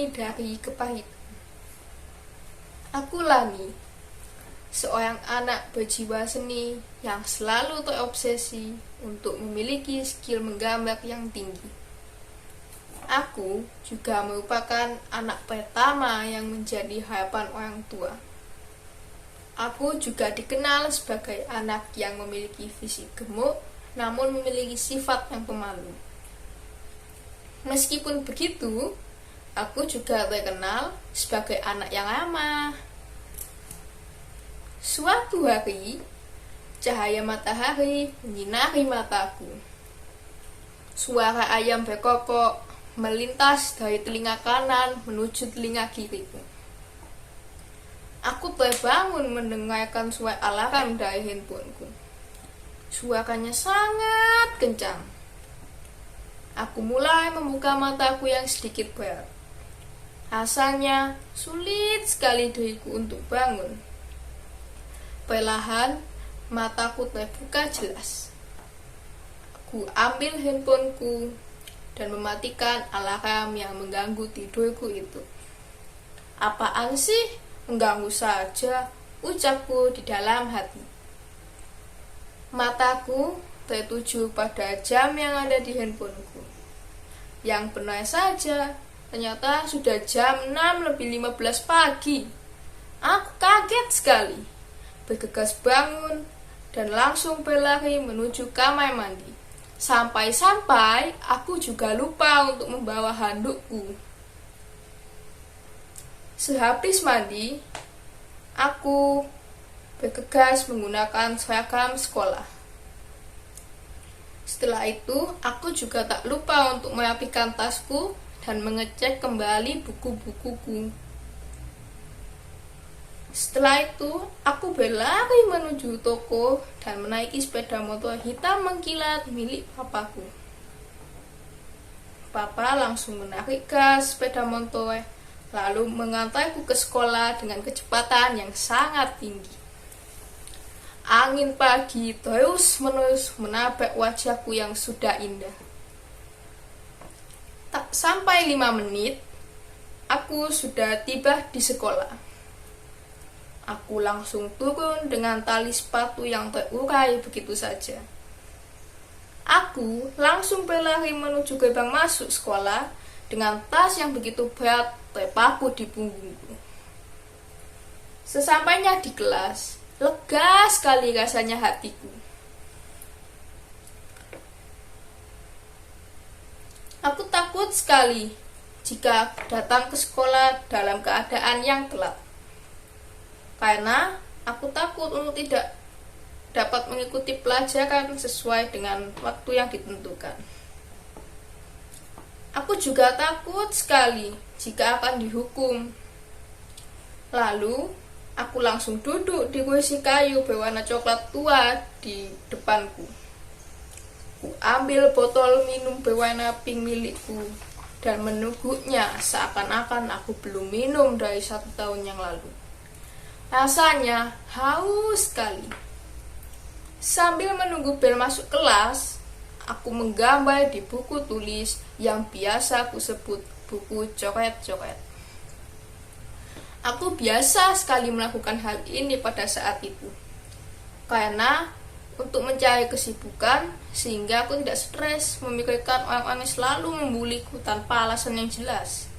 Seni dari Kepahitan. Aku Lani, seorang anak berjiwa seni yang selalu terobsesi untuk memiliki skill menggambar yang tinggi. Aku juga merupakan anak pertama yang menjadi harapan orang tua. Aku juga dikenal sebagai anak yang memiliki fisik gemuk namun memiliki sifat yang pemalu. Meskipun begitu, aku juga terkenal sebagai anak yang ramah. Suatu hari, cahaya matahari menyinari mataku. Suara ayam berkokok melintas dari telinga kanan menuju telinga kiriku. Aku terbangun mendengarkan suara alarm dari handphoneku. Suaranya sangat kencang. Aku mulai membuka mataku yang sedikit berat. Rasanya sulit sekali diriku untuk bangun. Perlahan, mataku terbuka jelas. Aku ambil handphoneku dan mematikan alarm yang mengganggu tidurku itu. Apaan sih? Mengganggu saja, ucapku di dalam hati. Mataku tertuju pada jam yang ada di handphoneku. Yang benar saja, ternyata sudah jam 6:15 pagi. Aku kaget sekali, bergegas bangun dan langsung berlari menuju kamar mandi. Sampai-sampai aku juga lupa untuk membawa handukku. Sehabis mandi, aku bergegas menggunakan seragam sekolah. Setelah itu, aku juga tak lupa untuk merapikan tasku dan mengecek kembali buku-bukuku. Setelah itu, aku berlari menuju toko dan menaiki sepeda motor hitam mengkilat milik papaku. Papa langsung menarik gas sepeda motor, lalu mengantarku ke sekolah dengan kecepatan yang sangat tinggi. Angin pagi terus-menerus menabrak wajahku yang sudah indah. Tak sampai 5 menit, aku sudah tiba di sekolah. Aku langsung turun dengan tali sepatu yang terurai begitu saja. Aku langsung berlari menuju gerbang masuk sekolah dengan tas yang begitu berat terpaku di punggungku. Sesampainya di kelas, lega sekali rasanya hatiku. Aku takut sekali jika datang ke sekolah dalam keadaan yang telat. Karena aku takut untuk tidak dapat mengikuti pelajaran sesuai dengan waktu yang ditentukan. Aku juga takut sekali jika akan dihukum. Lalu, aku langsung duduk di kursi kayu berwarna coklat tua di depanku. Ku ambil botol minum berwarna pink milikku dan meneguknya seakan-akan aku belum minum dari 1 tahun yang lalu. Rasanya haus sekali. Sambil menunggu bel masuk kelas, aku menggambar di buku tulis yang biasa aku sebut buku coret-coret. Aku biasa sekali melakukan hal ini pada saat itu. Karena untuk mencari kesibukan, sehingga aku tidak stres memikirkan orang-orang yang selalu membuliku tanpa alasan yang jelas.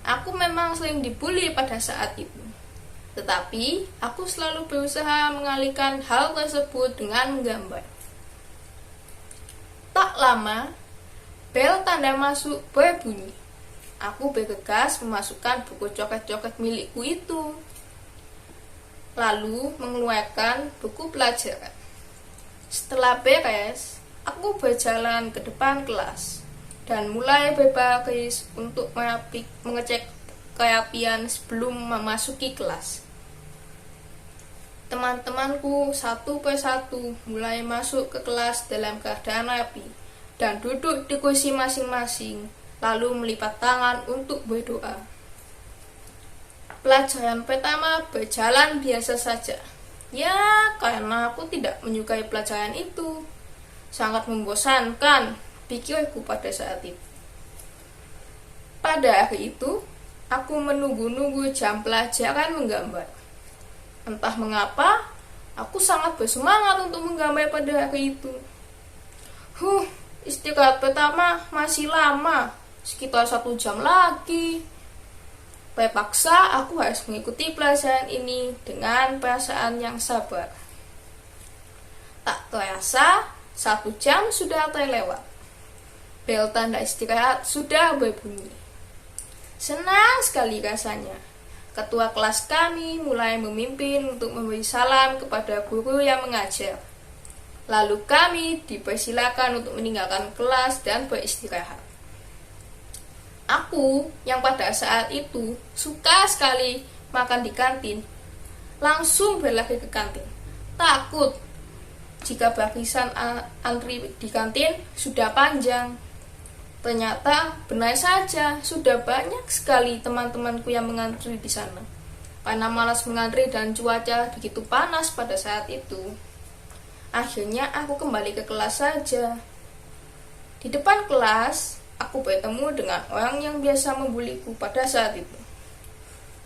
Aku memang sering dibully pada saat itu. Tetapi, aku selalu berusaha mengalihkan hal tersebut dengan menggambar. Tak lama, bel tanda masuk berbunyi. Aku bergegas memasukkan buku coret-coret milikku itu. Lalu mengeluarkan buku pelajaran. Setelah beres, aku berjalan ke depan kelas dan mulai berbaris untuk mengecek kerapian sebelum memasuki kelas. Teman-temanku satu persatu mulai masuk ke kelas dalam keadaan rapi dan duduk di kursi masing-masing, lalu melipat tangan untuk berdoa. Pelajaran pertama berjalan biasa saja. Ya, karena aku tidak menyukai pelajaran itu. Sangat membosankan, pikirku pada saat itu. Pada hari itu, aku menunggu-nunggu jam pelajaran menggambar. Entah mengapa, aku sangat bersemangat untuk menggambar pada hari itu. Istirahat pertama masih lama, sekitar 1 jam lagi. Terpaksa aku harus mengikuti pelajaran ini dengan perasaan yang sabar. Tak terasa, 1 jam sudah terlewat. Bel tanda istirahat sudah berbunyi. Senang sekali rasanya. Ketua kelas kami mulai memimpin untuk memberi salam kepada guru yang mengajar. Lalu kami dipersilakan untuk meninggalkan kelas dan beristirahat. Aku yang pada saat itu suka sekali makan di kantin, langsung berlari ke kantin. Takut jika barisan antri di kantin sudah panjang. Ternyata benar saja, sudah banyak sekali teman-temanku yang mengantri di sana. Karena malas mengantri dan cuaca begitu panas pada saat itu, akhirnya aku kembali ke kelas saja. Di depan kelas, aku bertemu dengan orang yang biasa membuliku pada saat itu.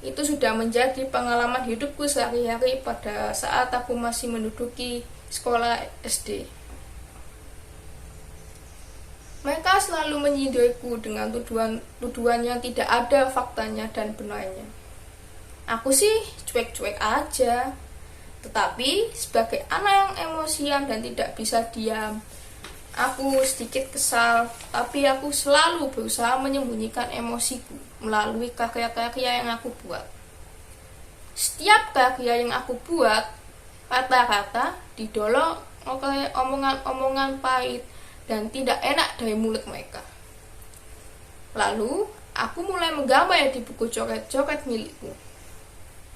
Itu sudah menjadi pengalaman hidupku sehari-hari pada saat aku masih menduduki sekolah SD. Mereka selalu menyindirku dengan tuduhan yang tidak ada faktanya dan benarnya. Aku sih cuek-cuek aja. Tetapi sebagai anak yang emosian dan tidak bisa diam, aku sedikit kesal, tapi aku selalu berusaha menyembunyikan emosiku melalui karya-karya yang aku buat. Setiap karya yang aku buat, rata-rata didolong oleh omongan-omongan pahit dan tidak enak dari mulut mereka. Lalu, aku mulai menggambar di buku coret-coret milikku.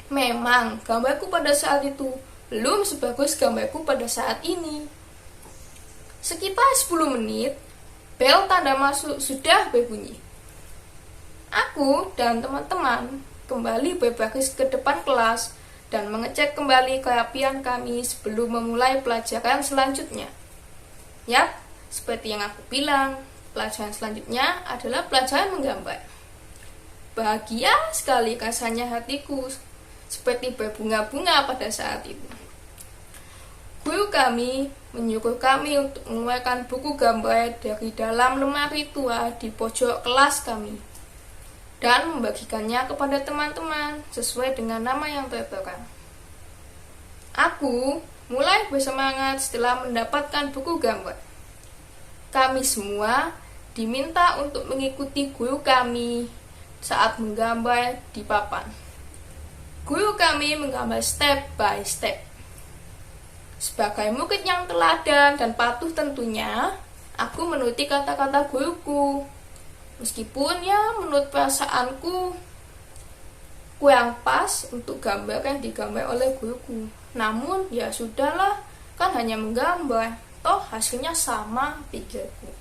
Memang, gambarku pada saat itu belum sebagus gambarku pada saat ini. Sekitar 10 menit, bel tanda masuk sudah berbunyi. Aku dan teman-teman kembali berbaris ke depan kelas dan mengecek kembali kerapian kami sebelum memulai pelajaran selanjutnya. Yap, seperti yang aku bilang, pelajaran selanjutnya adalah pelajaran menggambar. Bahagia sekali rasanya hatiku, seperti berbunga-bunga pada saat itu. Guru kami menyuruh kami untuk mengeluarkan buku gambar dari dalam lemari tua di pojok kelas kami dan membagikannya kepada teman-teman sesuai dengan nama yang tertera. Aku mulai bersemangat setelah mendapatkan buku gambar. Kami semua diminta untuk mengikuti guru kami saat menggambar di papan. Guru kami menggambar step by step. Sebagai murid yang teladan dan patuh tentunya, aku menuruti kata-kata guruku. Meskipun ya menurut perasaanku kurang pas untuk gambar yang digambar oleh guruku. Namun ya sudahlah, kan hanya menggambar, toh hasilnya sama, pikirku.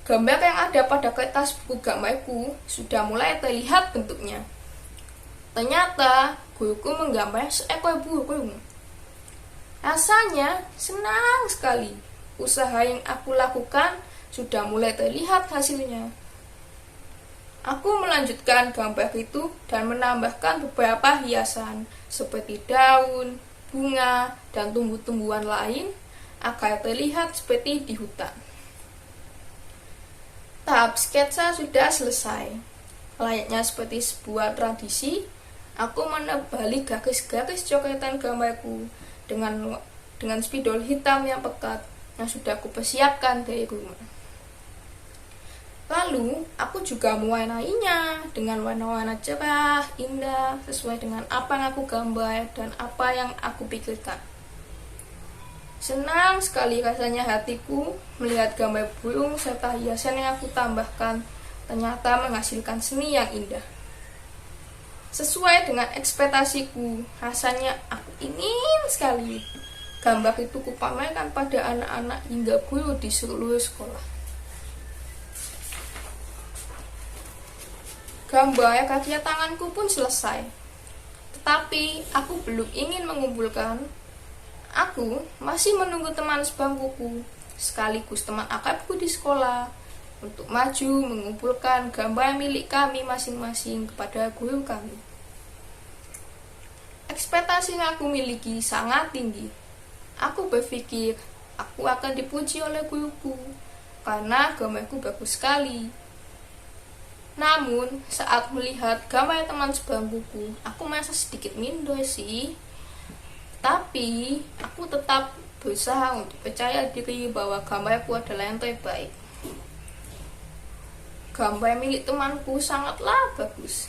Gambar yang ada pada kertas buku gambarku sudah mulai terlihat bentuknya. Ternyata guruku menggambar seekor burung. Rasanya senang sekali. Usaha yang aku lakukan sudah mulai terlihat hasilnya. Aku melanjutkan gambar itu dan menambahkan beberapa hiasan seperti daun, bunga, dan tumbuh-tumbuhan lain agar terlihat seperti di hutan. Tahap sketsa sudah selesai. Layaknya seperti sebuah tradisi, aku menebali garis-garis coretan gambarku dengan spidol hitam yang pekat yang sudah aku persiapkan dari rumah. Lalu, aku juga mewarnainya dengan warna-warna cerah, indah, sesuai dengan apa yang aku gambar dan apa yang aku pikirkan. Senang sekali rasanya hatiku melihat gambar burung serta hiasan yang aku tambahkan ternyata menghasilkan seni yang indah. Sesuai dengan ekspektasiku, rasanya aku ingin sekali gambar itu kupamerkan pada anak-anak hingga guru di seluruh sekolah. Gambar karya tanganku pun selesai. Tetapi aku belum ingin mengumpulkan. Aku masih menunggu teman sebangkuku, sekaligus teman akrabku di sekolah, untuk maju mengumpulkan gambar milik kami masing-masing kepada guru kami. Ekspektasi yang aku miliki sangat tinggi. Aku berpikir aku akan dipuji oleh guruku karena gambarku bagus sekali. Namun, saat melihat gambar teman sebangkuku, aku merasa sedikit minder sih. Tapi, aku tetap berusaha untuk percaya diri bahwa gambarku adalah yang terbaik. Gambar milik temanku sangatlah bagus.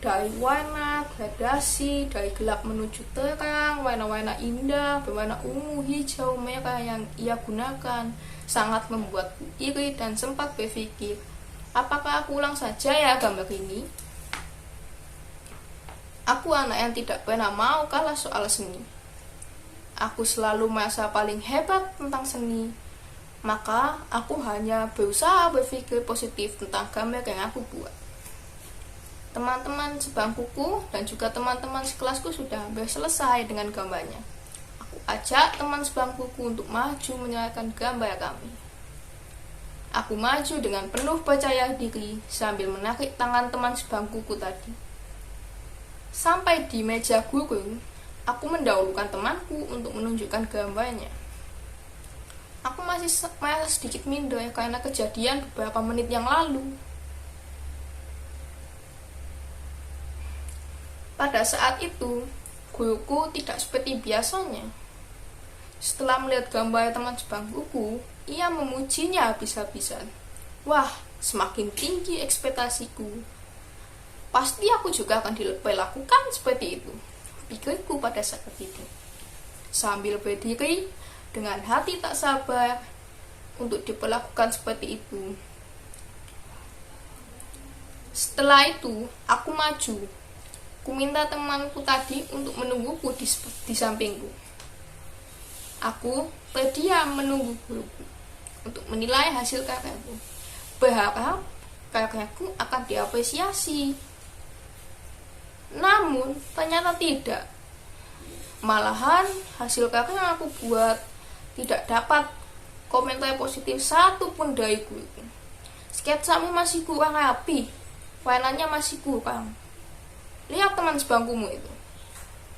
Dari warna, gradasi, dari gelap menuju terang, warna-warna indah, berwarna ungu, hijau, merah yang ia gunakan sangat membuatku iri dan sempat berpikir, apakah aku ulang saja ya gambar ini? Aku anak yang tidak pernah mau kalah soal seni. Aku selalu merasa paling hebat tentang seni. Maka aku hanya berusaha berpikir positif tentang gambar yang aku buat. Teman-teman sebangkuku dan juga teman-teman sekelasku sudah hampir selesai dengan gambarnya. Aku ajak teman sebangkuku untuk maju menyerahkan gambar kami. Aku maju dengan penuh percaya diri sambil menarik tangan teman sebangkuku tadi. Sampai di meja guru, aku mendahulukan temanku untuk menunjukkan gambarnya. Aku masih merasa sedikit minder karena kejadian beberapa menit yang lalu. Pada saat itu, guruku tidak seperti biasanya. Setelah melihat gambar teman sebangkuku, ia memujinya habis-habisan. Wah, semakin tinggi ekspektasiku. Pasti aku juga akan diperlakukan seperti itu, pikirku pada saat itu. Sambil berdiri, dengan hati tak sabar untuk diperlakukan seperti itu. Setelah itu, aku maju. Ku minta temanku tadi untuk menungguku di sampingku. Aku terdiam menunggu guruku untuk menilai hasil karyaku. Berharap karyaku akan diapresiasi. Namun, ternyata tidak. Malahan, hasil karya yang aku buat tidak dapat komentar positif satupun dari guruku. Sketsamu masih kurang rapi, warnanya masih kurang. Lihat teman sebangkumu itu,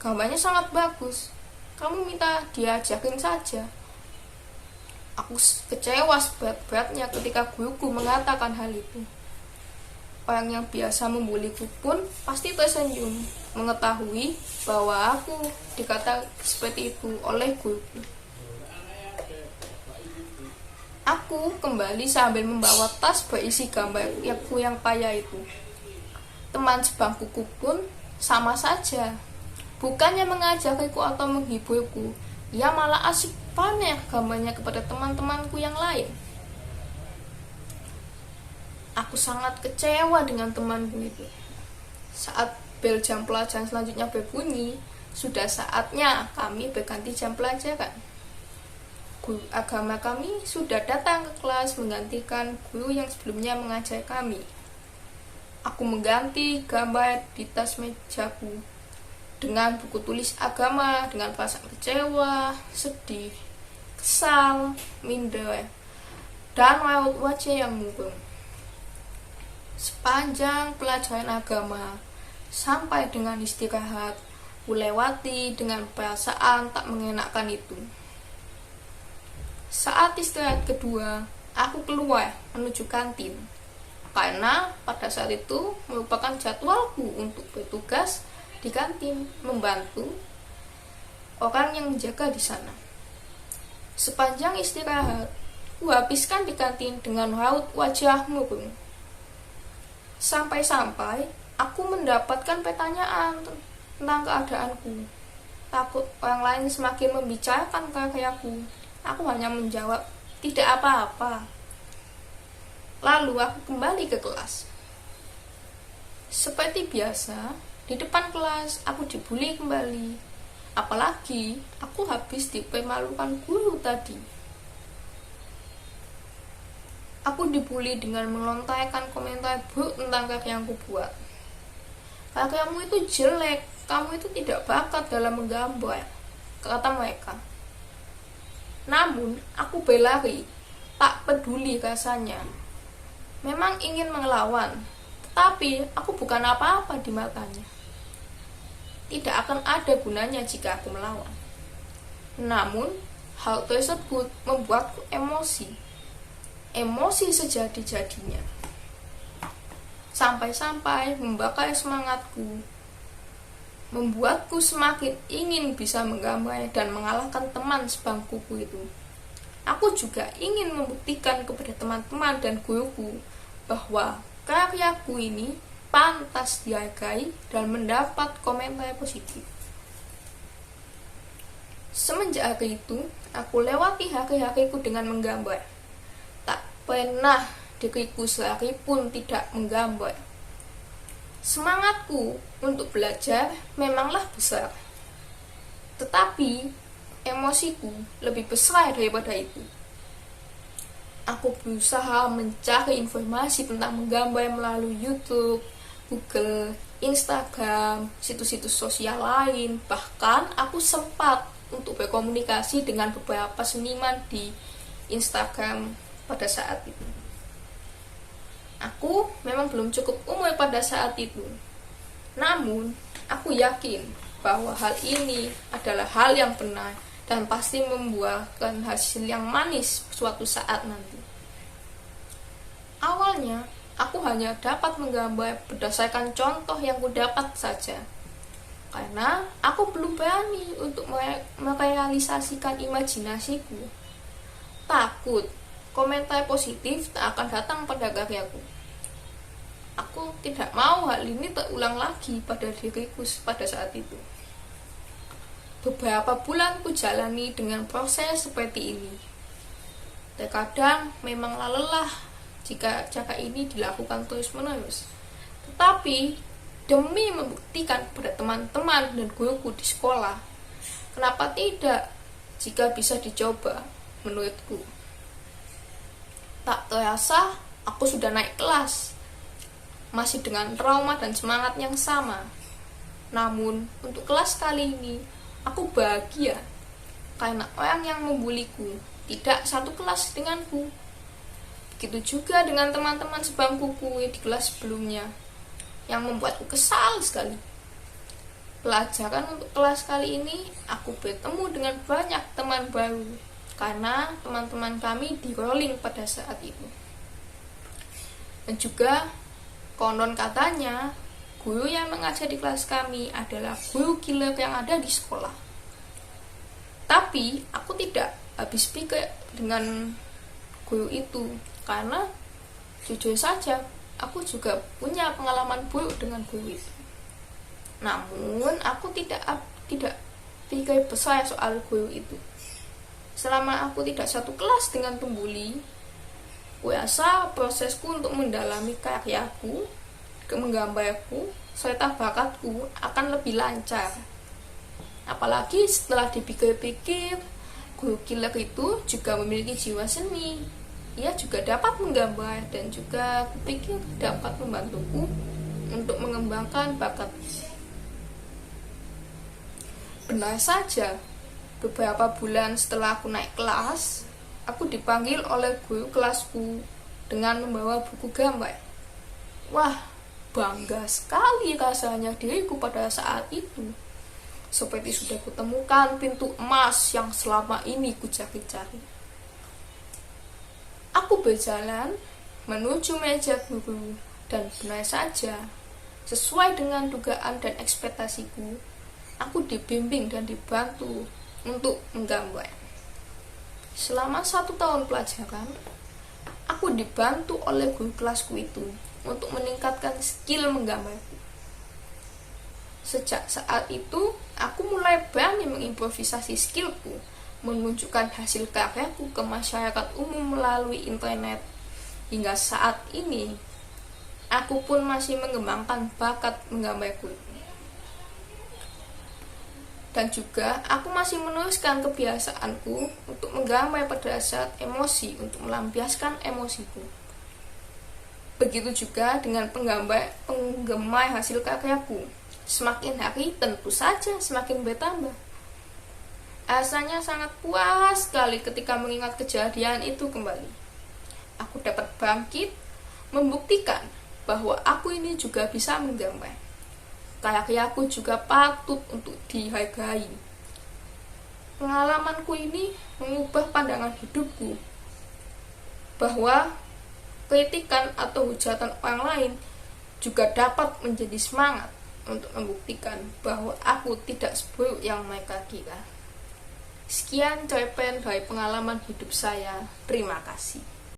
gambarnya sangat bagus. Kamu minta diajakin saja. Aku kecewa seberat-beratnya ketika guruku mengatakan hal itu. Orang yang biasa membuliku pun pasti tersenyum mengetahui bahwa aku dikata seperti itu oleh guruku. Aku kembali sambil membawa tas berisi gambar yang payah itu. Teman sebangkuku pun sama saja. Bukannya mengajariku atau menghiburku, ia malah asik pamer gambarnya kepada teman-temanku yang lain. Aku sangat kecewa dengan temanku itu. Saat bel jam pelajaran selanjutnya berbunyi, sudah saatnya kami berganti jam pelajaran. Guru agama kami sudah datang ke kelas menggantikan guru yang sebelumnya mengajar kami. Aku mengganti gambar di tas mejaku dengan buku tulis agama dengan perasaan kecewa, sedih, kesal, minder, dan raut wajah yang murung. Sepanjang pelajaran agama sampai dengan istirahat, kulewati dengan perasaan tak mengenakan itu. Saat istirahat kedua, aku keluar menuju kantin karena pada saat itu merupakan jadwalku untuk bertugas di kantin membantu orang yang menjaga di sana. Sepanjang istirahat, ku habiskan di kantin dengan raut wajah murung. Sampai-sampai aku mendapatkan pertanyaan tentang keadaanku. Takut orang lain semakin membicarakan karyaku, aku hanya menjawab, tidak apa-apa. Lalu aku kembali ke kelas. Seperti biasa, di depan kelas aku dibully kembali. Apalagi aku habis dipermalukan guru tadi. Aku dibully dengan melontarkan komentar buruk tentang karya yang aku buat. Karyamu itu jelek, kamu itu tidak bakat dalam menggambar, kata mereka. Namun, aku berlari, tak peduli rasanya. memang ingin melawan, tetapi aku bukan apa-apa di matanya. Tidak akan ada gunanya jika aku melawan. Namun, hal tersebut membuatku emosi sejadi-jadinya, sampai-sampai membakar semangatku, membuatku semakin ingin bisa menggambar dan mengalahkan teman sebangkuku itu. Aku juga ingin membuktikan kepada teman-teman dan guruku bahwa karyaku ini pantas dihargai dan mendapat komentar positif. Semenjak hari itu, aku lewati hari-hariku dengan menggambar. Tak pernah diriku sehari pun tidak menggambar. Semangatku untuk belajar memanglah besar, tetapi emosiku lebih besar daripada itu. Aku berusaha mencari informasi tentang menggambar melalui YouTube, Google, Instagram, situs-situs sosial lain. Bahkan aku sempat untuk berkomunikasi dengan beberapa seniman di Instagram pada saat itu. Aku memang belum cukup umur pada saat itu. Namun, aku yakin bahwa hal ini adalah hal yang benar dan pasti membuahkan hasil yang manis suatu saat nanti. Awalnya, aku hanya dapat menggambar berdasarkan contoh yang kudapat saja. Karena aku belum berani untuk merealisasikan imajinasiku. Takut komentar positif tak akan datang pada karyaku. Aku tidak mau hal ini terulang lagi pada diriku pada saat itu. Beberapa bulan ku jalani dengan proses seperti ini. Terkadang memang lelah jika cara ini dilakukan terus-menerus. Tetapi demi membuktikan pada teman-teman dan guruku di sekolah, kenapa tidak jika bisa dicoba menurutku. Tak terasa aku sudah naik kelas, masih dengan trauma dan semangat yang sama. Namun untuk kelas kali ini aku bahagia karena orang yang membuliku tidak satu kelas denganku. Begitu juga dengan teman-teman sebangkuku di kelas sebelumnya yang membuatku kesal sekali. Pelajaran untuk kelas kali ini aku bertemu dengan banyak teman baru karena teman-teman kami di rolling pada saat itu. Dan juga konon katanya guru yang mengajar di kelas kami adalah guru killer yang ada di sekolah. Tapi aku tidak habis pikir dengan guru itu karena jujur saja aku juga punya pengalaman buruk dengan guru itu. Namun aku tidak pikir besar soal guru itu. Selama aku tidak satu kelas dengan pembuli, kuasa prosesku untuk mendalami karyaku, menggambarku, serta bakatku akan lebih lancar. Apalagi setelah dipikir-pikir, guru killer itu juga memiliki jiwa seni. Ia juga dapat menggambar dan juga kupikir dapat membantuku untuk mengembangkan bakat. Benar saja, beberapa bulan setelah aku naik kelas, aku dipanggil oleh guru kelasku dengan membawa buku gambar. Wah, bangga sekali rasanya diriku pada saat itu. Seperti sudah kutemukan pintu emas yang selama ini kucari-cari. Aku berjalan menuju meja guru dan benar saja, sesuai dengan dugaan dan ekspektasiku, aku dibimbing dan dibantu untuk menggambar. Selama 1 tahun pelajaran, aku dibantu oleh guru kelasku itu untuk meningkatkan skill menggambarku. Sejak saat itu, aku mulai berani mengimprovisasi skillku, menunjukkan hasil karyaku ke masyarakat umum melalui internet. Hingga saat ini, aku pun masih mengembangkan bakat menggambarku. Dan juga, aku masih meneruskan kebiasaanku untuk menggambar pada saat emosi, untuk melampiaskan emosiku. Begitu juga dengan penggemar hasil karyaku. Semakin hari tentu saja semakin bertambah. Rasanya sangat puas sekali ketika mengingat kejadian itu kembali. Aku dapat bangkit, membuktikan bahwa aku ini juga bisa menggambar. Karyaku juga patut untuk dihargai. Pengalamanku ini mengubah pandangan hidupku bahwa kritikan atau hujatan orang lain juga dapat menjadi semangat untuk membuktikan bahwa aku tidak seburuk yang mereka kira. Sekian cerpen dari pengalaman hidup saya. Terima kasih.